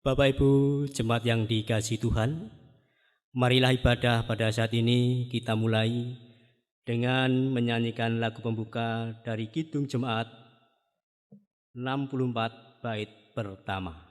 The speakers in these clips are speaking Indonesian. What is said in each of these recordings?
Bapak Ibu jemaat yang dikasihi Tuhan, marilah ibadah pada saat ini kita mulai dengan menyanyikan lagu pembuka dari Kidung Jemaat 64 bait pertama.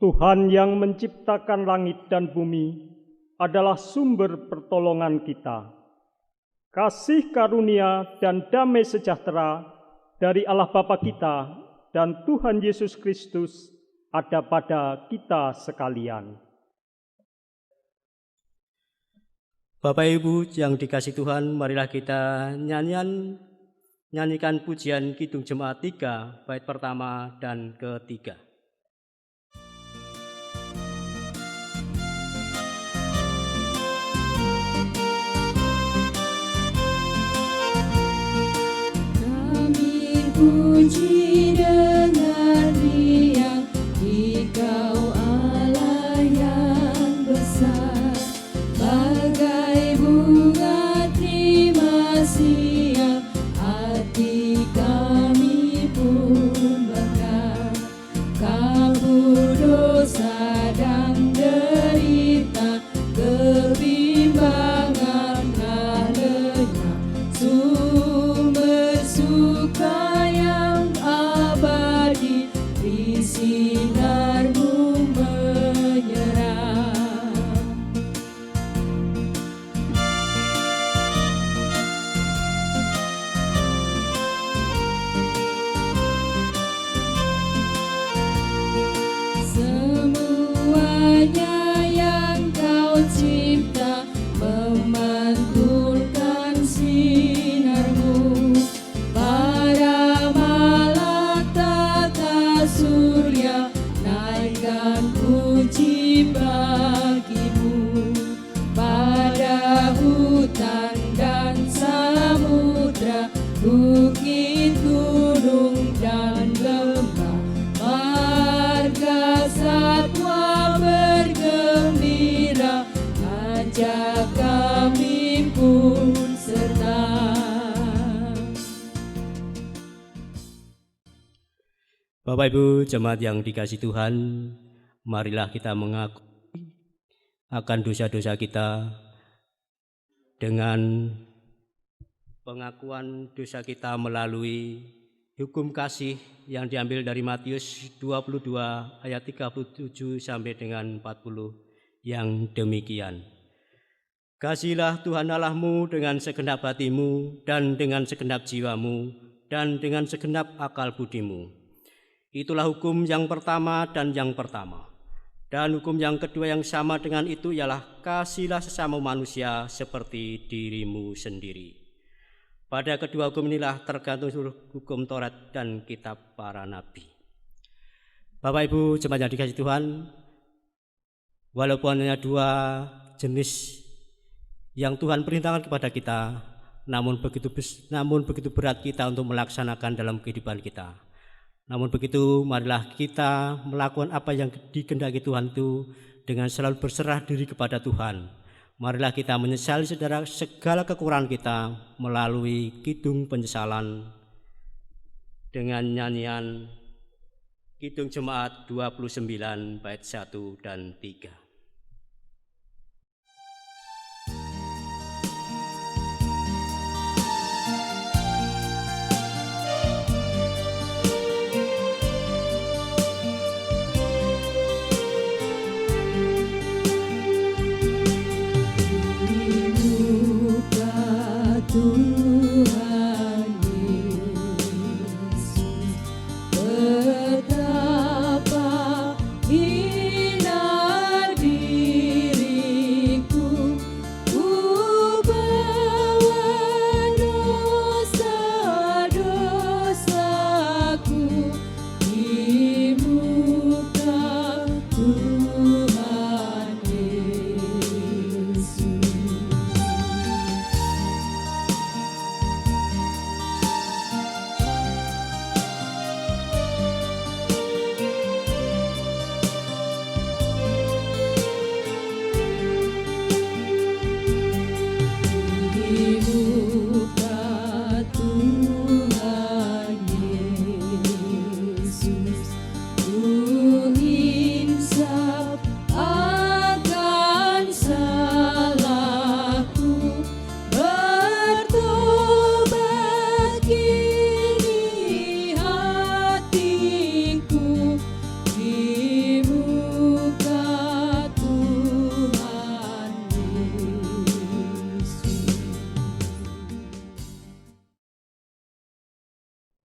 Tuhan yang menciptakan langit dan bumi adalah sumber pertolongan kita. Kasih karunia dan damai sejahtera dari Allah Bapa kita dan Tuhan Yesus Kristus ada pada kita sekalian. Bapak Ibu yang dikasihi Tuhan, marilah kita nyanyikan pujian Kidung Jemaat 3 bait pertama dan ketiga. Puji dengan riang Dikau Allah yang besar, bagai bunga terima siang hati kami pun bakar. Kabur dosa dan derita, kebimbangan telah lenyap, sumber suka sinarmu menyerang. Semuanya yang kau cipta memantulkan sinarmu, para malaikat surya naikkan puji bagimu. Pada hutan dan samudra, bukit gunung dan lembah, marga satwa bergembira, ajak kami pun serta. Bapak Ibu jemaat yang dikasihi Tuhan, marilah kita mengakui akan dosa-dosa kita dengan pengakuan dosa kita melalui hukum kasih yang diambil dari Matius 22 ayat 37 sampai dengan 40 yang demikian. Kasihilah Tuhan Allahmu dengan segenap hatimu dan dengan segenap jiwamu dan dengan segenap akal budimu. Itulah hukum yang pertama dan yang pertama. Dan hukum yang kedua yang sama dengan itu ialah kasihilah sesama manusia seperti dirimu sendiri. Pada kedua hukum inilah tergantung seluruh hukum Taurat dan kitab para nabi. Bapak Ibu jemaat yang dikasihi Tuhan, walaupun hanya dua jenis yang Tuhan perintahkan kepada kita, namun begitu berat kita untuk melaksanakan dalam kehidupan kita. Namun begitu, marilah kita melakukan apa yang dikehendaki Tuhan itu dengan selalu berserah diri kepada Tuhan. Marilah kita menyesali segala kekurangan kita melalui kidung penyesalan dengan nyanyian Kidung Jemaat 29 bait 1 dan 3. Tuhan Yesus, betapa hina diriku, ku bawa dosa-dosaku di muka Tuhan Yesus.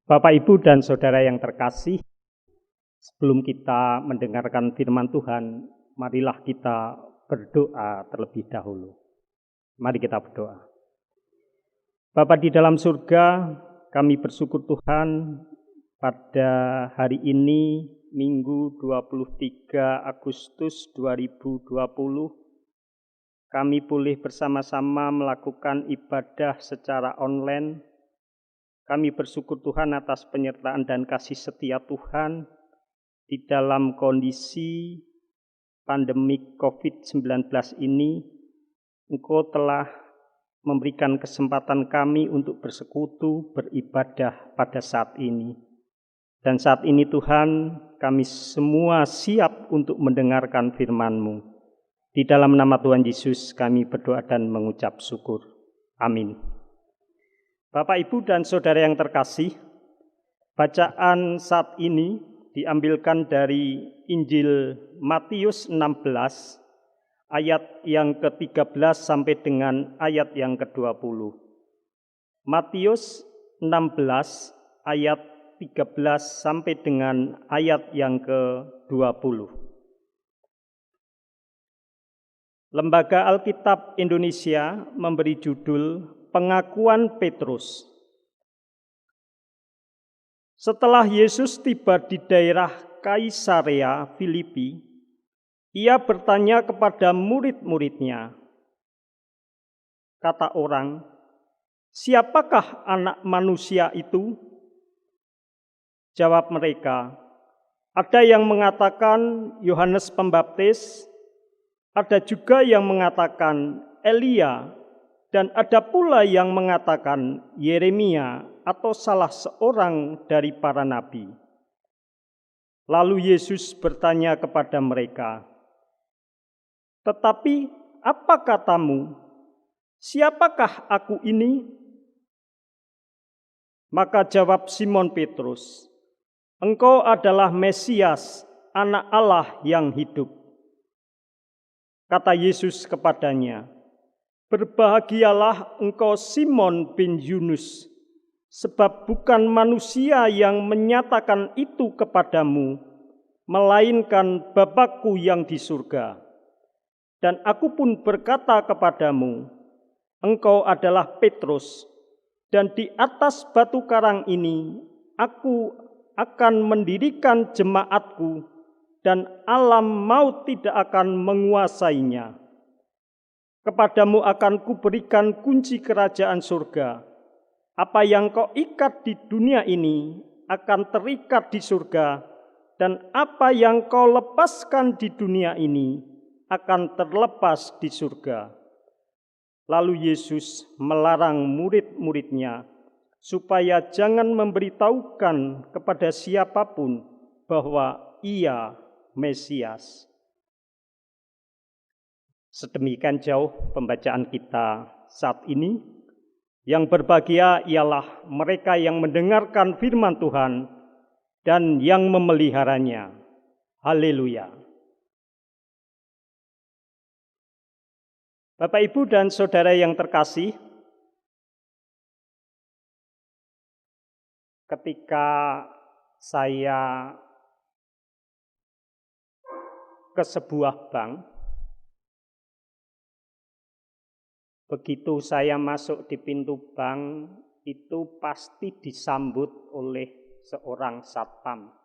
Bapak, Ibu, dan Saudara yang terkasih, sebelum kita mendengarkan firman Tuhan, marilah kita berdoa terlebih dahulu. Mari kita berdoa. Bapa di dalam surga, kami bersyukur Tuhan pada hari ini, Minggu 23 Agustus 2020, kami boleh bersama-sama melakukan ibadah secara online. Kami bersyukur Tuhan atas penyertaan dan kasih setia Tuhan di dalam kondisi pandemik COVID-19 ini. Engkau telah memberikan kesempatan kami untuk bersekutu, beribadah pada saat ini. Dan saat ini Tuhan, kami semua siap untuk mendengarkan firman-Mu. Di dalam nama Tuhan Yesus kami berdoa dan mengucap syukur. Amin. Bapak, Ibu, dan Saudara yang terkasih, bacaan saat ini diambilkan dari Injil Matius 16, ayat yang ke-13 sampai dengan ayat yang ke-20. Matius 16, ayat 13 sampai dengan ayat yang ke-20. Lembaga Alkitab Indonesia memberi judul Pengakuan Petrus. Setelah Yesus tiba di daerah Kaisarea Filipi, ia bertanya kepada murid-muridnya. Kata orang, "Siapakah anak manusia itu?" Jawab mereka, "Ada yang mengatakan Yohanes Pembaptis, ada juga yang mengatakan Elia, dan ada pula yang mengatakan Yeremia atau salah seorang dari para nabi." Lalu Yesus bertanya kepada mereka, "Tetapi apa katamu? Siapakah aku ini?" Maka jawab Simon Petrus, "Engkau adalah Mesias, Anak Allah yang hidup." Kata Yesus kepadanya, "Berbahagialah engkau Simon bin Yunus, sebab bukan manusia yang menyatakan itu kepadamu, melainkan Bapa-Ku yang di surga. Dan aku pun berkata kepadamu, engkau adalah Petrus, dan di atas batu karang ini aku akan mendirikan jemaatku, dan alam maut tidak akan menguasainya. Kepadamu akan kuberikan kunci kerajaan surga. Apa yang kau ikat di dunia ini akan terikat di surga, dan apa yang kau lepaskan di dunia ini akan terlepas di surga. Lalu Yesus melarang murid-muridnya supaya jangan memberitahukan kepada siapapun bahwa Ia Mesias. Sedemikian jauh pembacaan kita saat ini. Yang berbahagia ialah mereka yang mendengarkan firman Tuhan dan yang memeliharanya. Haleluya. Bapak, Ibu, dan Saudara yang terkasih, ketika saya ke sebuah bank, begitu saya masuk di pintu bank, itu pasti disambut oleh seorang satpam.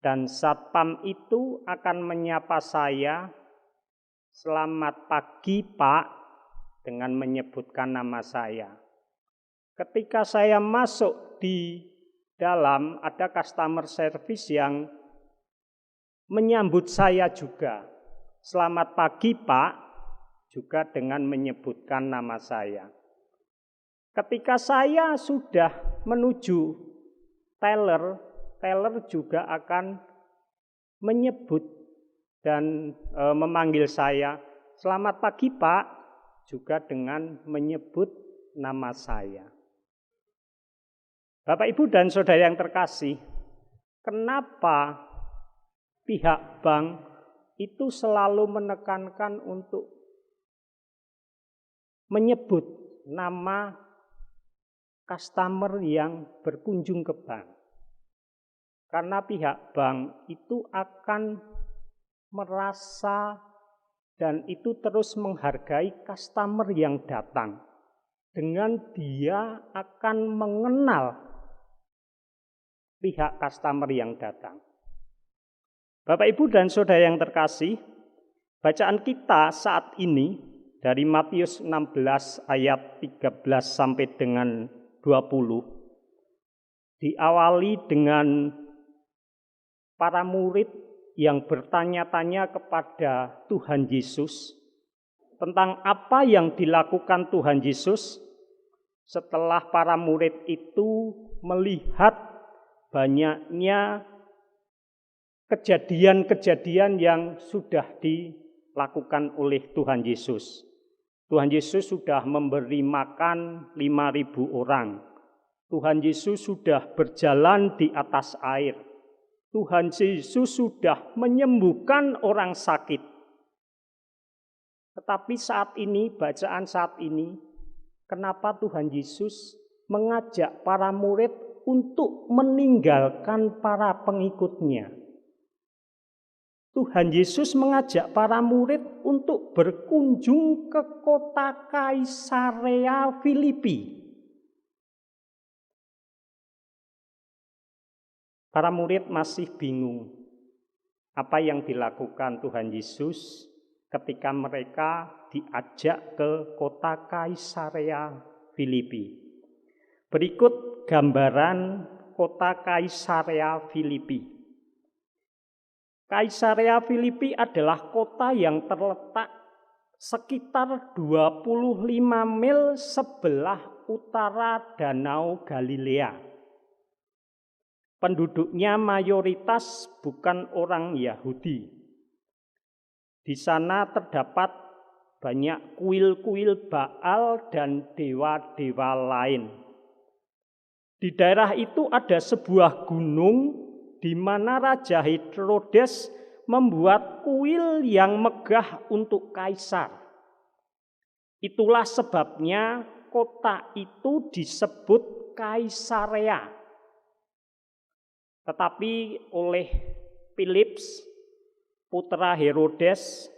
Dan satpam itu akan menyapa saya, "Selamat pagi, Pak," dengan menyebutkan nama saya. Ketika saya masuk di dalam, ada customer service yang menyambut saya juga. "Selamat pagi, Pak," juga dengan menyebutkan nama saya. Ketika saya sudah menuju teller, teller juga akan menyebut dan memanggil saya, "Selamat pagi, Pak," juga dengan menyebut nama saya. Bapak, Ibu, dan Saudara yang terkasih, kenapa pihak bank itu selalu menekankan untuk menyebut nama customer yang berkunjung ke bank? Karena pihak bank itu akan merasa dan itu terus menghargai customer yang datang. Dengan dia akan mengenal pihak customer yang datang. Bapak, Ibu, dan Saudara yang terkasih, bacaan kita saat ini dari Matius 16 ayat 13 sampai dengan 20 diawali dengan para murid yang bertanya-tanya kepada Tuhan Yesus tentang apa yang dilakukan Tuhan Yesus setelah para murid itu melihat banyaknya kejadian-kejadian yang sudah dilakukan oleh Tuhan Yesus. Tuhan Yesus sudah memberi makan 5.000 orang. Tuhan Yesus sudah berjalan di atas air. Tuhan Yesus sudah menyembuhkan orang sakit. Tetapi saat ini, bacaan saat ini, kenapa Tuhan Yesus mengajak para murid untuk meninggalkan para pengikutnya? Tuhan Yesus mengajak para murid untuk berkunjung ke kota Kaisarea Filipi. Para murid masih bingung apa yang dilakukan Tuhan Yesus ketika mereka diajak ke kota Kaisarea Filipi. Berikut gambaran kota Kaisarea Filipi. Kaisarea Filipi adalah kota yang terletak sekitar 25 mil sebelah utara Danau Galilea. Penduduknya mayoritas bukan orang Yahudi. Di sana terdapat banyak kuil-kuil Baal dan dewa-dewa lain. Di daerah itu ada sebuah gunung di mana Raja Herodes membuat kuil yang megah untuk kaisar. Itulah sebabnya kota itu disebut Kaisarea. Tetapi oleh Philips, putra Herodes,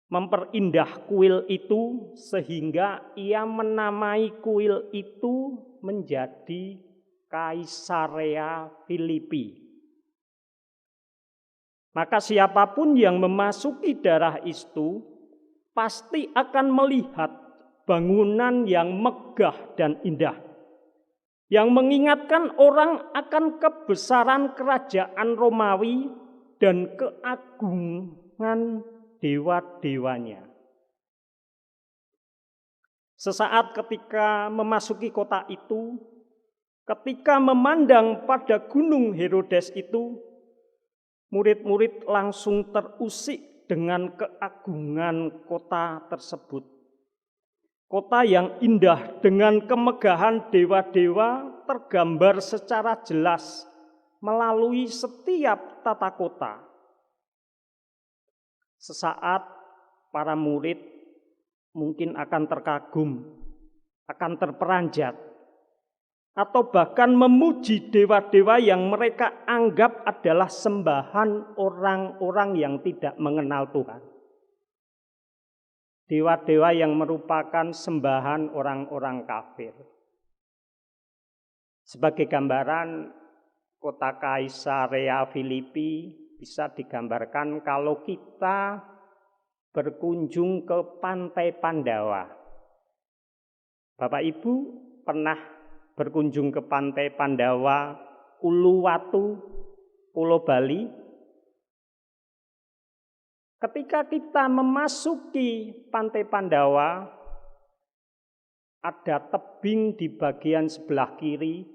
memperindah kuil itu sehingga ia menamai kuil itu menjadi Kaisarea Filipi. Maka siapapun yang memasuki daerah itu pasti akan melihat bangunan yang megah dan indah, yang mengingatkan orang akan kebesaran kerajaan Romawi dan keagungan dewa-dewanya. Sesaat ketika memasuki kota itu, ketika memandang pada gunung Herodes itu, murid-murid langsung terusik dengan keagungan kota tersebut. Kota yang indah dengan kemegahan dewa-dewa tergambar secara jelas melalui setiap tata kota. Sesaat para murid mungkin akan terkagum, akan terperanjat, atau bahkan memuji dewa-dewa yang mereka anggap adalah sembahan orang-orang yang tidak mengenal Tuhan. Dewa-dewa yang merupakan sembahan orang-orang kafir. Sebagai gambaran, kota Kaisarea Filipi bisa digambarkan kalau kita berkunjung ke Pantai Pandawa. Bapak Ibu pernah berkunjung ke Pantai Pandawa, Uluwatu, Pulau Bali? Ketika kita memasuki Pantai Pandawa, ada tebing di bagian sebelah kiri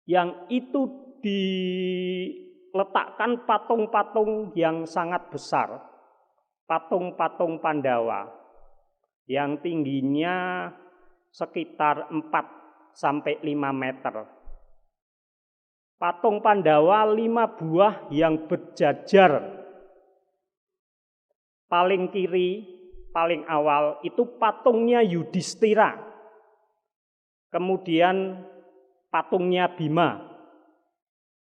yang itu diletakkan patung-patung yang sangat besar, patung-patung Pandawa yang tingginya sekitar 4 sampai 5 meter. Patung Pandawa 5 buah yang berjajar. Paling kiri, paling awal itu patungnya Yudhistira. Kemudian patungnya Bima.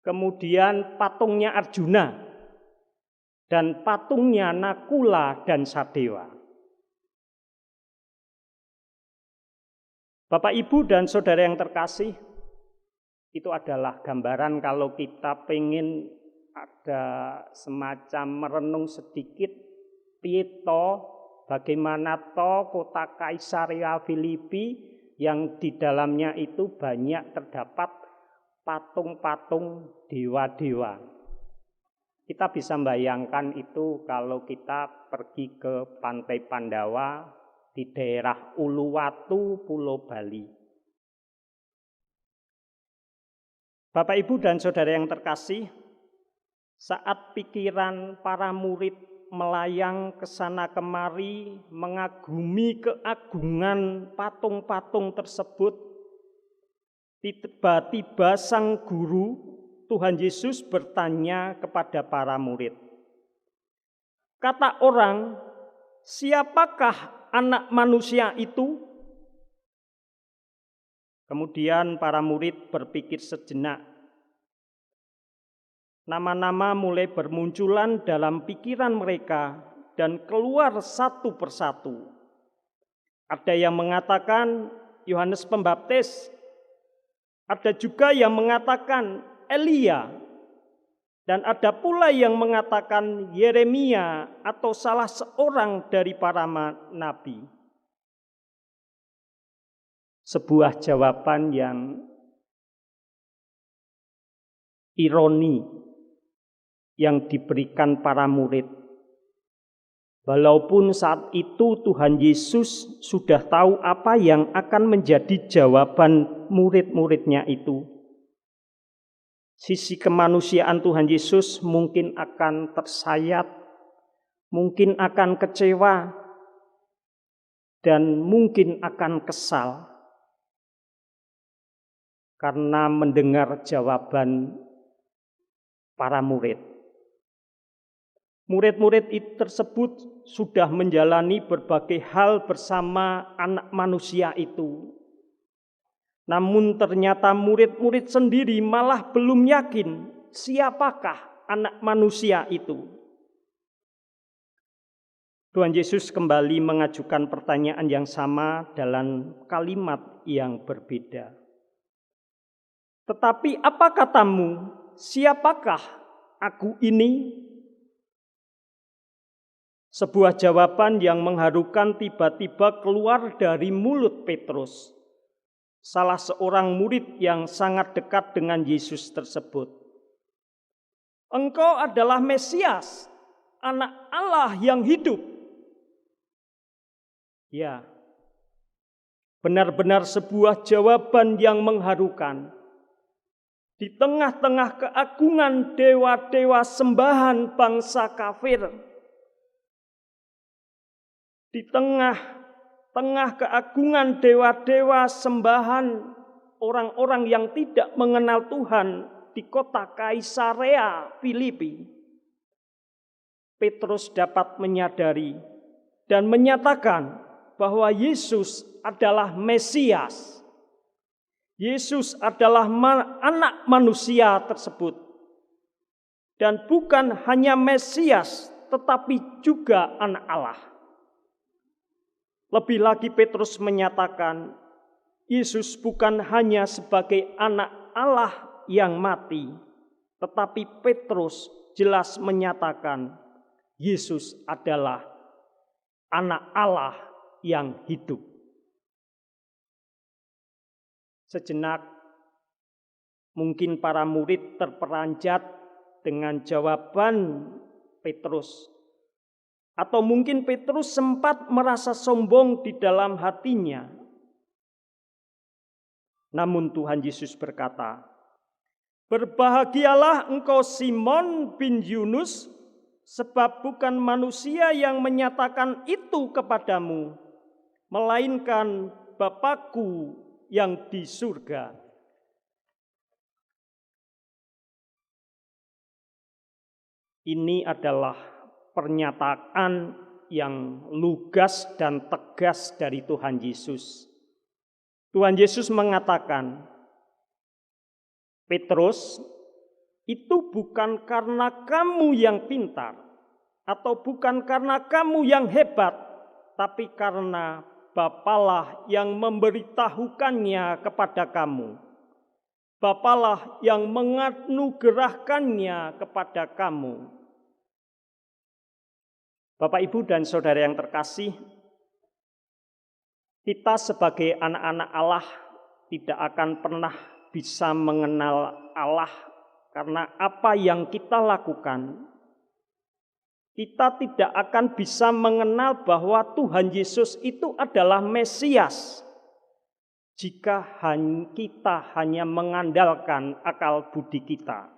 Kemudian patungnya Arjuna. Dan patungnya Nakula dan Sadewa. Bapak, Ibu, dan saudara yang terkasih, itu adalah gambaran kalau kita pengen ada semacam merenung sedikit, pieto, bagaimana kota Kaisarea Filipi yang di dalamnya itu banyak terdapat patung-patung dewa-dewa. Kita bisa membayangkan itu kalau kita pergi ke Pantai Pandawa di daerah Uluwatu, Pulau Bali. Bapak, Ibu, dan saudara yang terkasih, saat pikiran para murid melayang ke sana kemari mengagumi keagungan patung-patung tersebut, tiba-tiba sang guru Tuhan Yesus bertanya kepada para murid. Kata orang, siapakah anak manusia itu? Kemudian para murid berpikir sejenak. Nama-nama mulai bermunculan dalam pikiran mereka dan keluar satu persatu. Ada yang mengatakan Yohanes Pembaptis, ada juga yang mengatakan Elia, dan ada pula yang mengatakan Yeremia atau salah seorang dari para nabi. Sebuah jawaban yang ironi yang diberikan para murid. Walaupun saat itu Tuhan Yesus sudah tahu apa yang akan menjadi jawaban murid-muridnya itu. Sisi kemanusiaan Tuhan Yesus mungkin akan tersayat, mungkin akan kecewa, dan mungkin akan kesal karena mendengar jawaban para murid. Murid-murid tersebut sudah menjalani berbagai hal bersama anak manusia itu. Namun ternyata murid-murid sendiri malah belum yakin siapakah anak manusia itu. Tuhan Yesus kembali mengajukan pertanyaan yang sama dalam kalimat yang berbeda. Tetapi apa katamu, siapakah aku ini? Sebuah jawaban yang mengharukan tiba-tiba keluar dari mulut Petrus, salah seorang murid yang sangat dekat dengan Yesus tersebut. Engkau adalah Mesias, Anak Allah yang hidup. Ya, benar-benar sebuah jawaban yang mengharukan. Di tengah-tengah keagungan dewa-dewa sembahan bangsa kafir, di tengah keagungan dewa-dewa sembahan orang-orang yang tidak mengenal Tuhan di kota Kaisarea Filipi, Petrus dapat menyadari dan menyatakan bahwa Yesus adalah Mesias. Yesus adalah anak manusia tersebut. Dan bukan hanya Mesias, tetapi juga anak Allah. Lebih lagi Petrus menyatakan, Yesus bukan hanya sebagai anak Allah yang mati, tetapi Petrus jelas menyatakan, Yesus adalah anak Allah yang hidup. Sejenak, mungkin para murid terperanjat dengan jawaban Petrus. Atau mungkin Petrus sempat merasa sombong di dalam hatinya. Namun Tuhan Yesus berkata, "Berbahagialah engkau Simon bin Yunus, sebab bukan manusia yang menyatakan itu kepadamu, melainkan Bapa-Ku yang di surga." Ini adalah pernyataan yang lugas dan tegas dari Tuhan Yesus. Tuhan Yesus mengatakan, Petrus, itu bukan karena kamu yang pintar, atau bukan karena kamu yang hebat, tapi karena Bapalah yang memberitahukannya kepada kamu. Bapalah yang menganugerahkannya kepada kamu. Bapak, Ibu, dan Saudara yang terkasih, kita sebagai anak-anak Allah tidak akan pernah bisa mengenal Allah karena apa yang kita lakukan. Kita tidak akan bisa mengenal bahwa Tuhan Yesus itu adalah Mesias jika kita hanya mengandalkan akal budi kita,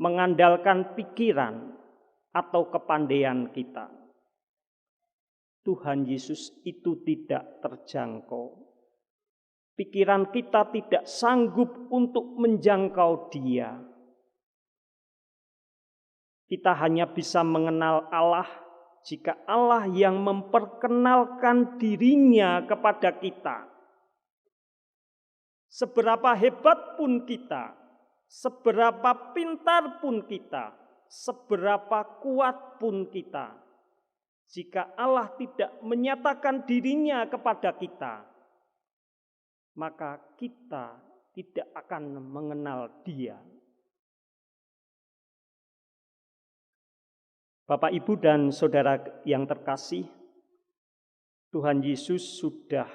mengandalkan pikiran atau kepandaian kita. Tuhan Yesus itu tidak terjangkau. Pikiran kita tidak sanggup untuk menjangkau Dia. Kita hanya bisa mengenal Allah jika Allah yang memperkenalkan dirinya kepada kita. Seberapa hebat pun kita, seberapa pintar pun kita, seberapa kuat pun kita, jika Allah tidak menyatakan dirinya kepada kita, maka kita tidak akan mengenal Dia. Bapak, Ibu, dan Saudara yang terkasih, Tuhan Yesus sudah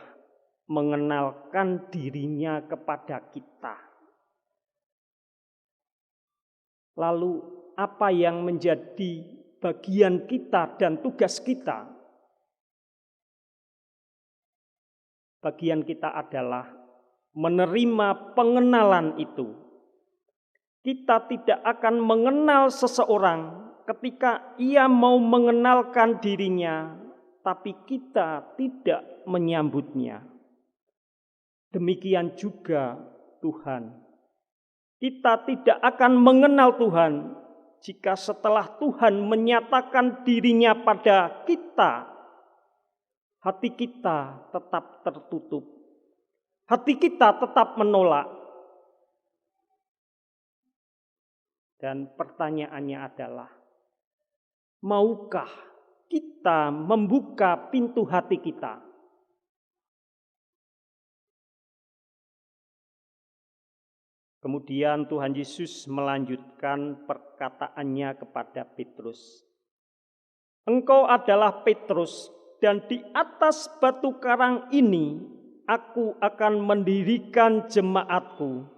mengenalkan dirinya kepada kita. Lalu apa yang menjadi bagian kita dan tugas kita? Bagian kita adalah menerima pengenalan itu. Kita tidak akan mengenal seseorang ketika ia mau mengenalkan dirinya, tapi kita tidak menyambutnya. Demikian juga Tuhan. Kita tidak akan mengenal Tuhan jika setelah Tuhan menyatakan dirinya pada kita, hati kita tetap tertutup. Hati kita tetap menolak. Dan pertanyaannya adalah, maukah kita membuka pintu hati kita. Kemudian Tuhan Yesus melanjutkan perkataannya kepada Petrus. Engkau adalah Petrus, dan di atas batu karang ini aku akan mendirikan jemaatku,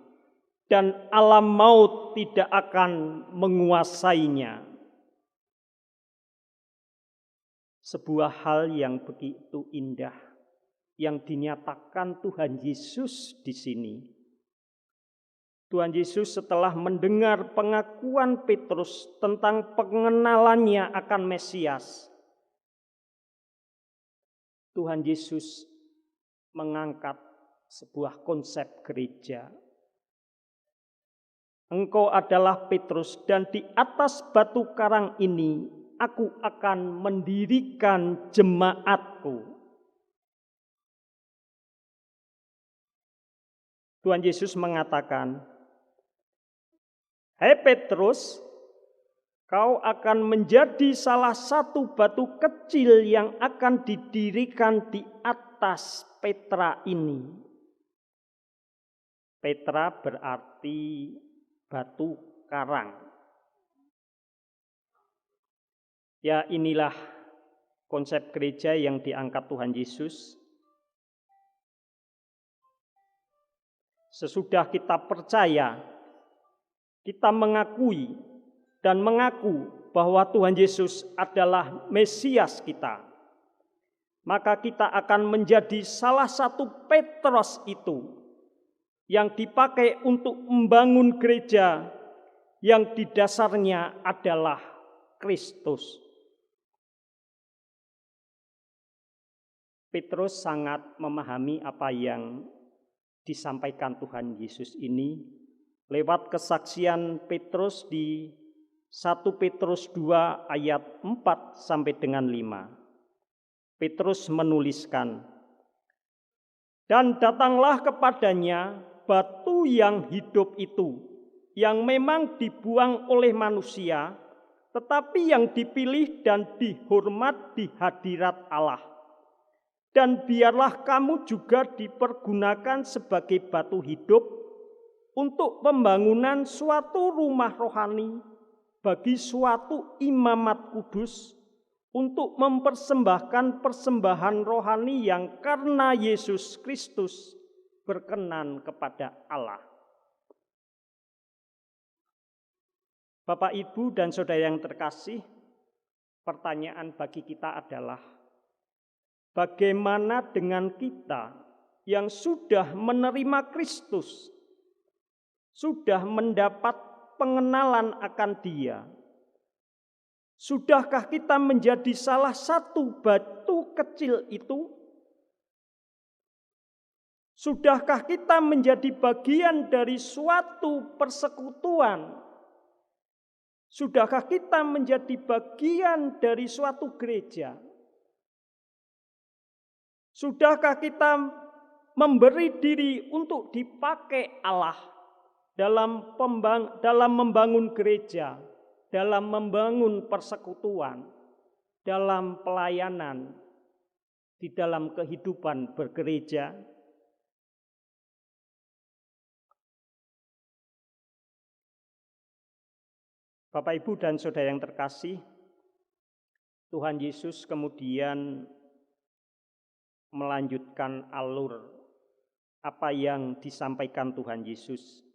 dan alam maut tidak akan menguasainya. Sebuah hal yang begitu indah yang dinyatakan Tuhan Yesus di sini. Tuhan Yesus setelah mendengar pengakuan Petrus tentang pengenalannya akan Mesias, Tuhan Yesus mengangkat sebuah konsep gereja. Engkau adalah Petrus, dan di atas batu karang ini aku akan mendirikan jemaatku. Tuhan Yesus mengatakan, "Hai Petrus, kau akan menjadi salah satu batu kecil yang akan didirikan di atas Petra ini." Petra berarti batu karang. Ya, inilah konsep gereja yang diangkat Tuhan Yesus. Sesudah kita percaya, kita mengakui dan mengaku bahwa Tuhan Yesus adalah Mesias kita, maka kita akan menjadi salah satu Petros itu yang dipakai untuk membangun gereja yang di dasarnya adalah Kristus. Petrus sangat memahami apa yang disampaikan Tuhan Yesus ini lewat kesaksian Petrus di 1 Petrus 2 ayat 4 sampai dengan 5. Petrus menuliskan, "Dan datanglah kepadanya batu yang hidup itu, yang memang dibuang oleh manusia, tetapi yang dipilih dan dihormat di hadirat Allah. Dan biarlah kamu juga dipergunakan sebagai batu hidup untuk pembangunan suatu rumah rohani bagi suatu imamat kudus, untuk mempersembahkan persembahan rohani yang karena Yesus Kristus berkenan kepada Allah." Bapak, Ibu, dan Saudara yang terkasih, pertanyaan bagi kita adalah, bagaimana dengan kita yang sudah menerima Kristus, sudah mendapat pengenalan akan Dia? Sudahkah kita menjadi salah satu batu kecil itu? Sudahkah kita menjadi bagian dari suatu persekutuan? Sudahkah kita menjadi bagian dari suatu gereja? Sudahkah kita memberi diri untuk dipakai Allah dalam membangun gereja, dalam membangun persekutuan, dalam pelayanan, di dalam kehidupan bergereja? Bapak, Ibu, dan Saudara yang terkasih, Tuhan Yesus kemudian melanjutkan alur apa yang disampaikan Tuhan Yesus.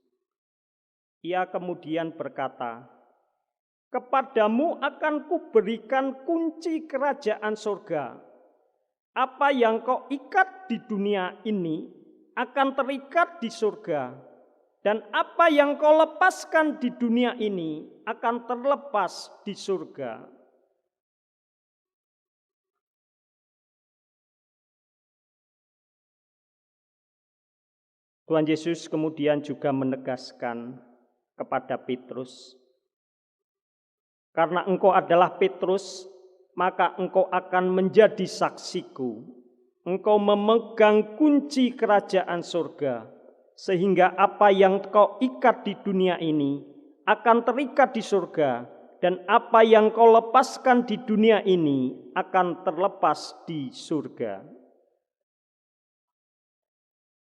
Ia kemudian berkata, "Kepadamu akan kuberikan kunci kerajaan surga. Apa yang kau ikat di dunia ini akan terikat di surga, dan apa yang kau lepaskan di dunia ini akan terlepas di surga." Tuhan Yesus kemudian juga menegaskan kepada Petrus, "Karena engkau adalah Petrus, maka engkau akan menjadi saksiku. Engkau memegang kunci kerajaan surga, sehingga apa yang kau ikat di dunia ini akan terikat di surga, dan apa yang kau lepaskan di dunia ini akan terlepas di surga.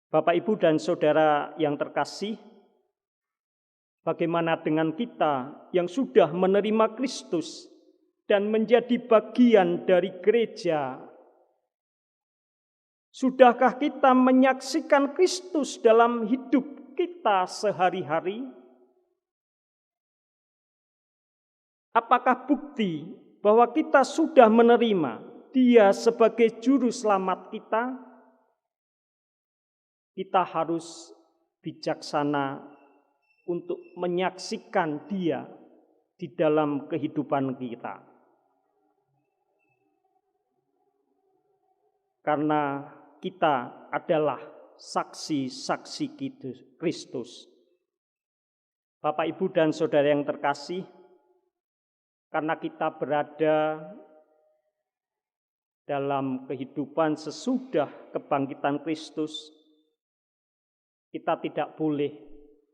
Bapak, Ibu, dan Saudara yang terkasih, bagaimana dengan kita yang sudah menerima Kristus dan menjadi bagian dari gereja? Sudahkah kita menyaksikan Kristus dalam hidup kita sehari-hari? Apakah bukti bahwa kita sudah menerima Dia sebagai juru selamat kita? Kita harus bijaksana untuk menyaksikan Dia di dalam kehidupan kita. Karena kita adalah saksi-saksi Kristus. Bapak, Ibu, dan Saudara yang terkasih, karena kita berada dalam kehidupan sesudah kebangkitan Kristus, kita tidak boleh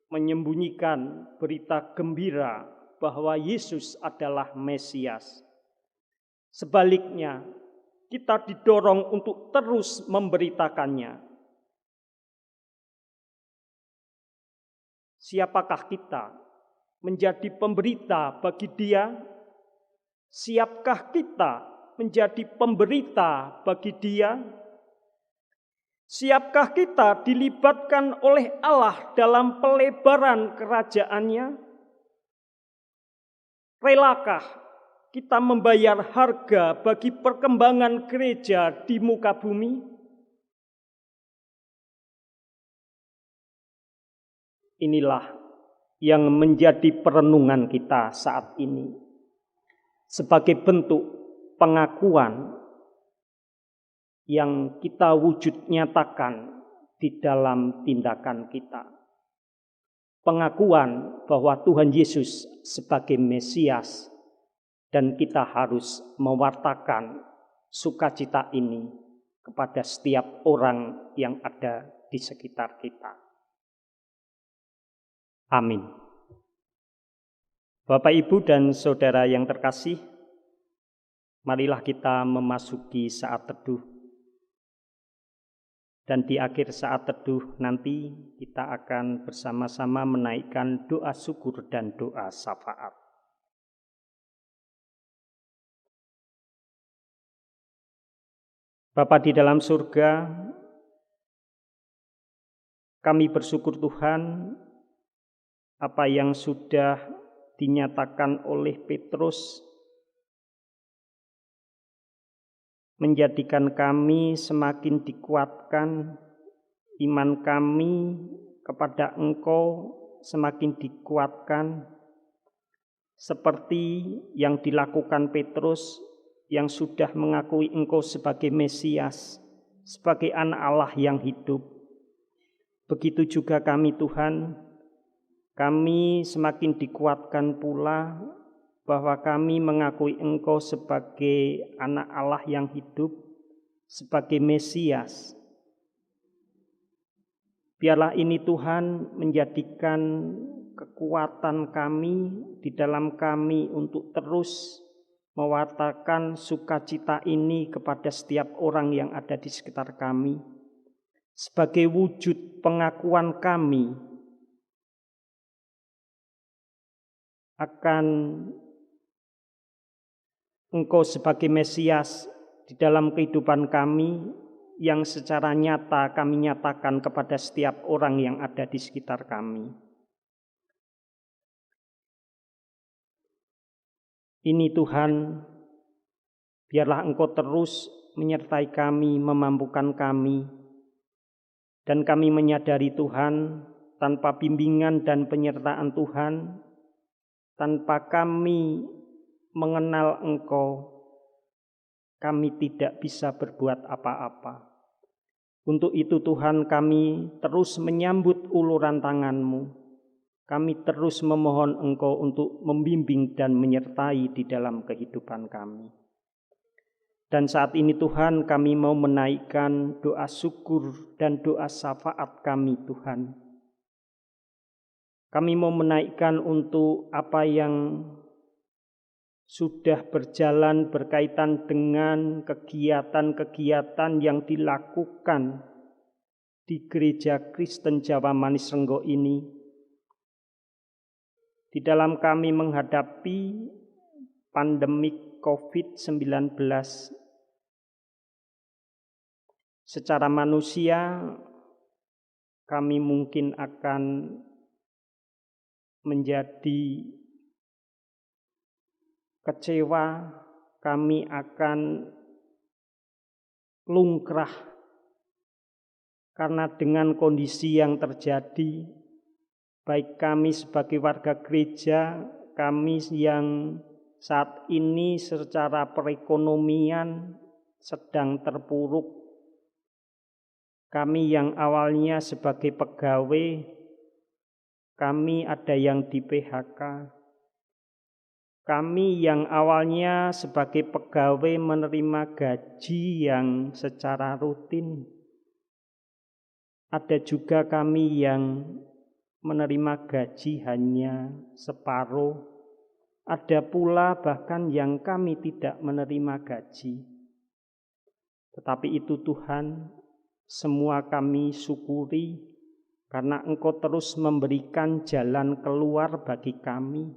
menyembunyikan berita gembira bahwa Yesus adalah Mesias. Sebaliknya, kita didorong untuk terus memberitakannya. Siapakah kita menjadi pemberita bagi Dia? Siapkah kita menjadi pemberita bagi Dia? Siapkah kita dilibatkan oleh Allah dalam pelebaran kerajaan-Nya? Relakah kita membayar harga bagi perkembangan gereja di muka bumi? Inilah yang menjadi perenungan kita saat ini. Sebagai bentuk pengakuan yang kita wujud nyatakan di dalam tindakan kita. Pengakuan bahwa Tuhan Yesus sebagai Mesias, dan kita harus mewartakan sukacita ini kepada setiap orang yang ada di sekitar kita. Amin. Bapak, Ibu, dan Saudara yang terkasih, marilah kita memasuki saat teduh. Dan di akhir saat teduh nanti kita akan bersama-sama menaikkan doa syukur dan doa syafaat. Bapa di dalam surga, kami bersyukur Tuhan apa yang sudah dinyatakan oleh Petrus menjadikan kami semakin dikuatkan, iman kami kepada Engkau semakin dikuatkan, seperti yang dilakukan Petrus yang sudah mengakui Engkau sebagai Mesias, sebagai anak Allah yang hidup. Begitu juga kami Tuhan, kami semakin dikuatkan pula bahwa kami mengakui Engkau sebagai anak Allah yang hidup, sebagai Mesias. Biarlah ini Tuhan menjadikan kekuatan kami di dalam kami untuk terus mewartakan sukacita ini kepada setiap orang yang ada di sekitar kami, sebagai wujud pengakuan kami akan Engkau sebagai Mesias di dalam kehidupan kami, yang secara nyata kami nyatakan kepada setiap orang yang ada di sekitar kami. Ini Tuhan, biarlah Engkau terus menyertai kami, memampukan kami, dan kami menyadari Tuhan, tanpa bimbingan dan penyertaan Tuhan, tanpa kami mengenal Engkau, kami tidak bisa berbuat apa-apa. Untuk itu Tuhan, kami terus menyambut uluran tangan-Mu. Kami terus memohon Engkau untuk membimbing dan menyertai di dalam kehidupan kami. Dan saat ini Tuhan, kami mau menaikkan doa syukur dan doa syafaat kami Tuhan. Kami mau menaikkan untuk apa yang sudah berjalan berkaitan dengan kegiatan-kegiatan yang dilakukan di Gereja Kristen Jawa Manis Renggo ini, di dalam kami menghadapi pandemik COVID-19. Secara manusia, kami mungkin akan menjadi kecewa, kami akan lungkrah karena dengan kondisi yang terjadi, baik kami sebagai warga gereja, kami yang saat ini secara perekonomian sedang terpuruk, kami yang awalnya sebagai pegawai, kami ada yang di PHK. Kami yang awalnya sebagai pegawai menerima gaji yang secara rutin. Ada juga kami yang menerima gaji hanya separuh. Ada pula bahkan yang kami tidak menerima gaji. Tetapi itu Tuhan, semua kami syukuri karena Engkau terus memberikan jalan keluar bagi kami,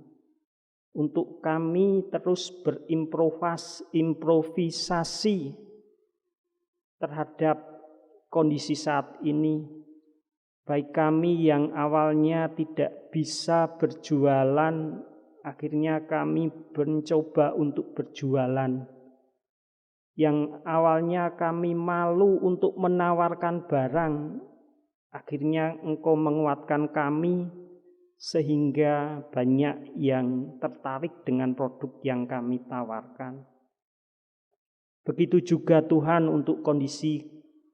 untuk kami terus berimprovisasi terhadap kondisi saat ini. Baik kami yang awalnya tidak bisa berjualan, akhirnya kami mencoba untuk berjualan. Yang awalnya kami malu untuk menawarkan barang, akhirnya Engkau menguatkan kami sehingga banyak yang tertarik dengan produk yang kami tawarkan. Begitu juga Tuhan untuk kondisi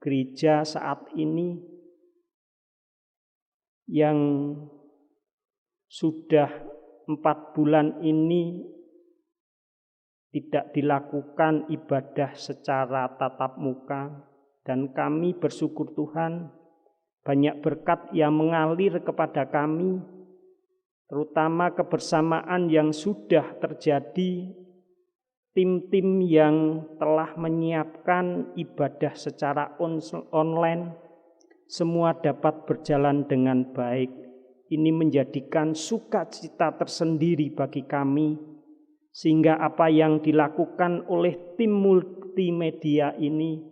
gereja saat ini yang sudah 4 bulan ini tidak dilakukan ibadah secara tatap muka, dan kami bersyukur Tuhan banyak berkat yang mengalir kepada kami, terutama kebersamaan yang sudah terjadi, tim-tim yang telah menyiapkan ibadah secara online, semua dapat berjalan dengan baik. Ini menjadikan sukacita tersendiri bagi kami, sehingga apa yang dilakukan oleh tim multimedia ini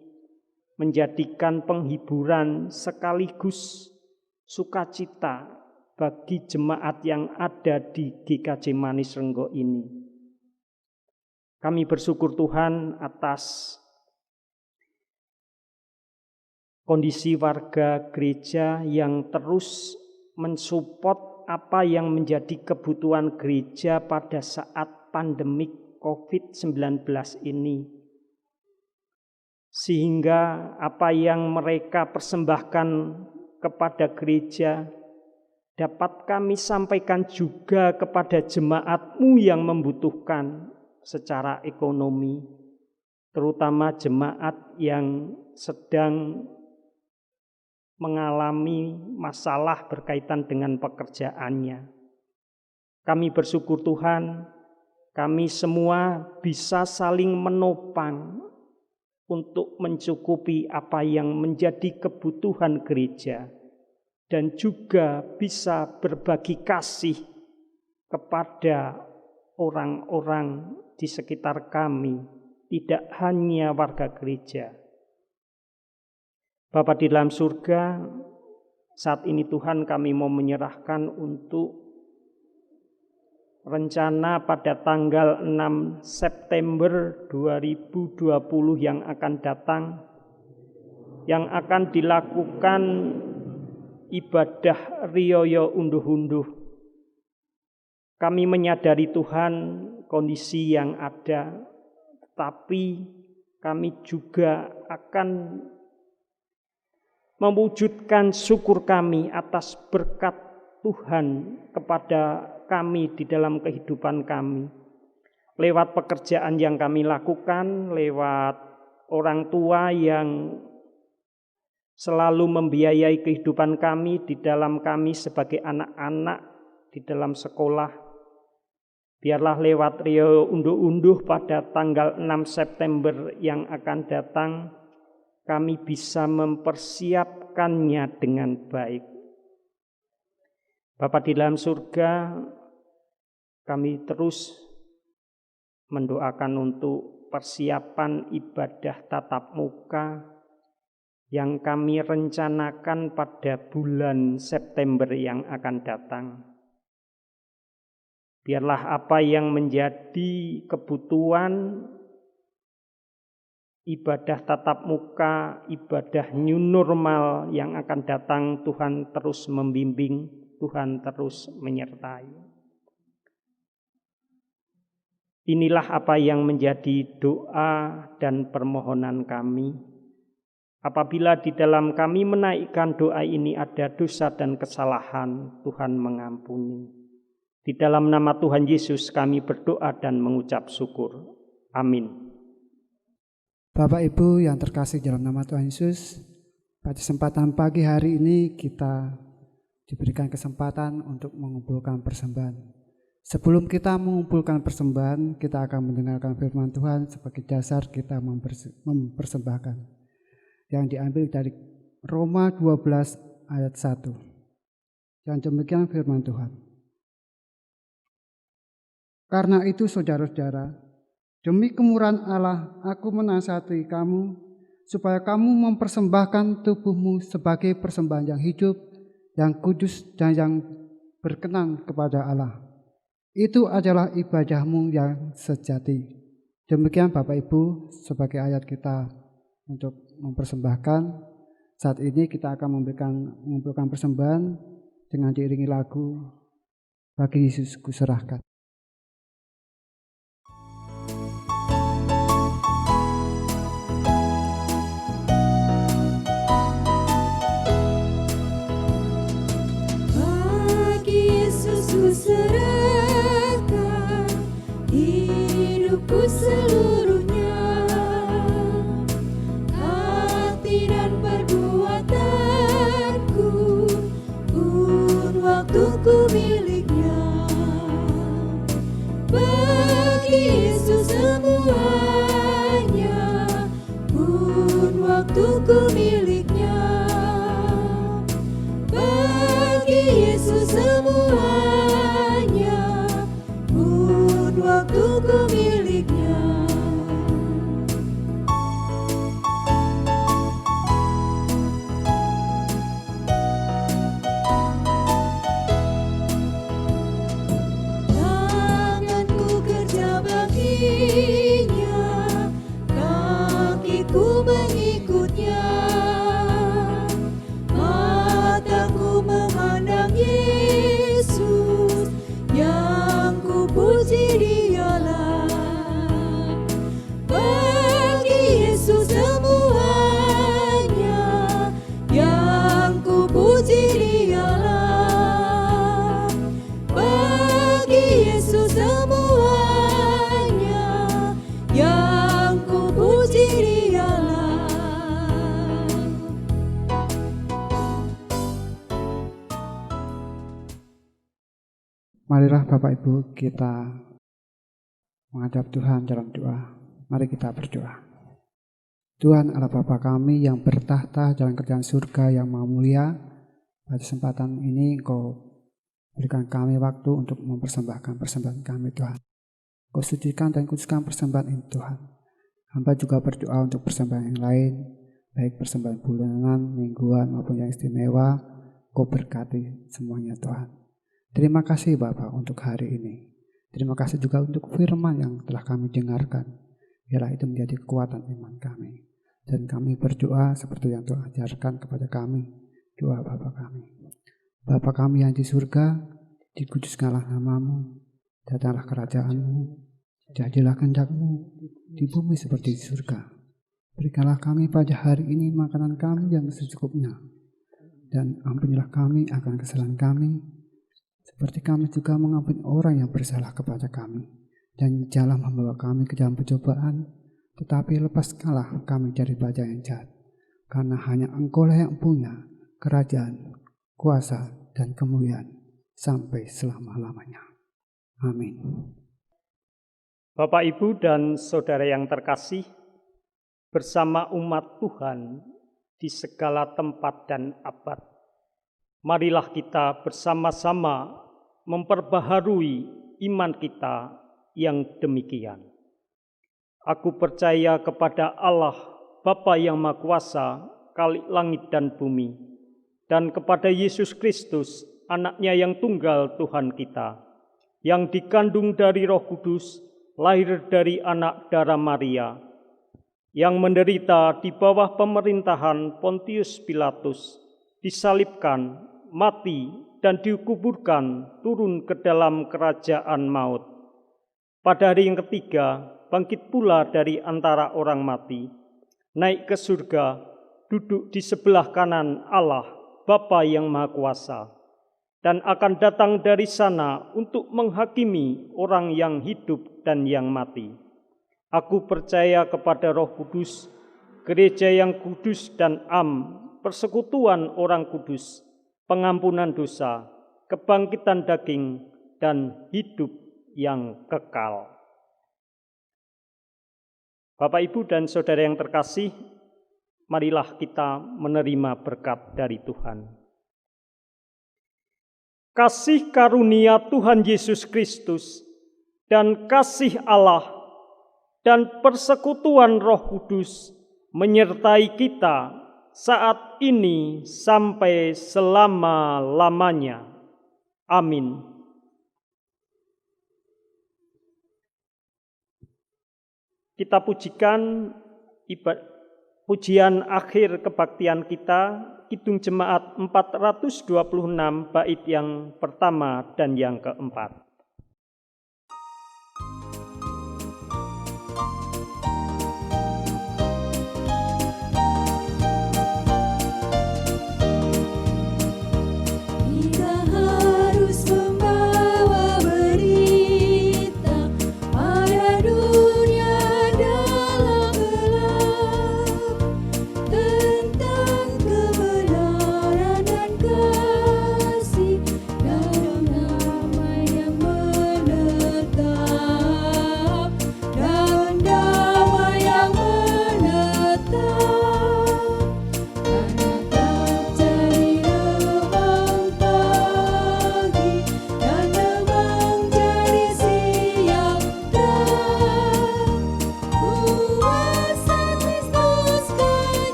menjadikan penghiburan sekaligus sukacita bagi jemaat yang ada di GKJ Manis Renggo ini. Kami bersyukur Tuhan atas kondisi warga gereja yang terus mensupport apa yang menjadi kebutuhan gereja pada saat pandemik COVID-19 ini. Sehingga apa yang mereka persembahkan kepada gereja dapat kami sampaikan juga kepada jemaat-Mu yang membutuhkan secara ekonomi, terutama jemaat yang sedang mengalami masalah berkaitan dengan pekerjaannya. Kami bersyukur Tuhan, kami semua bisa saling menopang untuk mencukupi apa yang menjadi kebutuhan gereja, dan juga bisa berbagi kasih kepada orang-orang di sekitar kami, tidak hanya warga gereja. Bapa di dalam surga, saat ini Tuhan kami mau menyerahkan untuk rencana pada tanggal 6 September 2020 yang akan datang, yang akan dilakukan ibadah riyoyo unduh-unduh. Kami menyadari Tuhan kondisi yang ada, tapi kami juga akan mewujudkan syukur kami atas berkat Tuhan kepada kami di dalam kehidupan kami. Lewat pekerjaan yang kami lakukan, lewat orang tua yang selalu membiayai kehidupan kami di dalam kami sebagai anak-anak di dalam sekolah. Biarlah lewat Rio unduh-unduh pada tanggal 6 September yang akan datang, kami bisa mempersiapkannya dengan baik. Bapa di dalam surga, kami terus mendoakan untuk persiapan ibadah tatap muka yang kami rencanakan pada bulan September yang akan datang. Biarlah apa yang menjadi kebutuhan ibadah tatap muka, ibadah new normal yang akan datang, Tuhan terus membimbing, Tuhan terus menyertai. Inilah apa yang menjadi doa dan permohonan kami. Apabila di dalam kami menaikkan doa ini ada dosa dan kesalahan, Tuhan mengampuni. Di dalam nama Tuhan Yesus kami berdoa dan mengucap syukur. Amin. Bapak Ibu yang terkasih dalam nama Tuhan Yesus, pada kesempatan pagi hari ini kita diberikan kesempatan untuk mengumpulkan persembahan. Sebelum kita mengumpulkan persembahan, kita akan mendengarkan firman Tuhan sebagai dasar kita mempersembahkan. Yang diambil dari Roma 12 ayat 1. Yang demikian firman Tuhan. Karena itu saudara-saudara, demi kemurahan Allah, aku menasihati kamu, supaya kamu mempersembahkan tubuhmu sebagai persembahan yang hidup, yang kudus, dan yang berkenan kepada Allah. Itu adalah ibadahmu yang sejati. Demikian Bapak Ibu, sebagai ayat kita untuk mempersembahkan. Saat ini kita akan mengumpulkan persembahan dengan diiringi lagu Bagi Yesus Kuserahkan. Serahkan hidupku seluruhnya, hati dan perbuatanku, pun waktuku miliknya. Bagi Yesus semuanya, pun waktuku miliknya. Bagi Yesus semuanya, waktuku miliknya. Tanganku kerja baginya, kakiku mengikutnya, mataku memandang Yesus, yang ku puji Dialah. Bagi Yesus semuanya, yang ku puji Dialah. Bagi Yesus semuanya, yang ku puji Dialah. Marilah Bapak Ibu kita menghadap Tuhan dalam doa. Mari kita berdoa. Tuhan Allah Bapa kami yang bertahta dalam kerajaan surga yang maha mulia, pada kesempatan ini Engkau berikan kami waktu untuk mempersembahkan persembahan kami Tuhan. Engkau sucikan dan kuduskan persembahan ini Tuhan. Hamba juga berdoa untuk persembahan yang lain, baik persembahan bulanan, mingguan maupun yang istimewa. Engkau berkati semuanya Tuhan. Terima kasih Bapak untuk hari ini. Terima kasih juga untuk firman yang telah kami dengarkan. Biarlah itu menjadi kekuatan iman kami. Dan kami berdoa seperti yang Tuhan ajarkan kepada kami. Doa Bapa kami. Bapa kami yang di surga, dikuduskanlah namamu. Datanglah kerajaanmu. Jadilah kehendak-Mu di bumi seperti di surga. Berikanlah kami pada hari ini makanan kami yang secukupnya. Dan ampunilah kami akan kesalahan kami, seperti kami juga mengampuni orang yang bersalah kepada kami. Dan janganlah membawa kami ke dalam pencobaan, tetapi lepaskanlah kami dari bala yang jahat. Karena hanya Engkau-lah yang punya kerajaan, kuasa, dan kemuliaan sampai selama-lamanya. Amin. Bapak, Ibu, dan Saudara yang terkasih, bersama umat Tuhan di segala tempat dan abad, marilah kita bersama-sama memperbaharui iman kita yang demikian. Aku percaya kepada Allah, Bapa yang Maha Kuasa, Khalik langit dan bumi, dan kepada Yesus Kristus, Anaknya yang tunggal Tuhan kita, yang dikandung dari Roh Kudus, lahir dari anak darah Maria, yang menderita di bawah pemerintahan Pontius Pilatus, disalibkan, mati, dan dikuburkan, turun ke dalam kerajaan maut. Pada hari yang ketiga, bangkit pula dari antara orang mati, naik ke surga, duduk di sebelah kanan Allah, Bapa yang Maha Kuasa, dan akan datang dari sana untuk menghakimi orang yang hidup dan yang mati. Aku percaya kepada Roh Kudus, gereja yang kudus dan persekutuan orang kudus, pengampunan dosa, kebangkitan daging, dan hidup yang kekal. Bapak, Ibu, dan Saudara yang terkasih, marilah kita menerima berkat dari Tuhan. Kasih karunia Tuhan Yesus Kristus dan kasih Allah dan persekutuan Roh Kudus menyertai kita saat ini sampai selama-lamanya. Amin. Kita pujikan pujian akhir kebaktian kita, Kidung Jemaat 426 bait yang pertama dan yang keempat.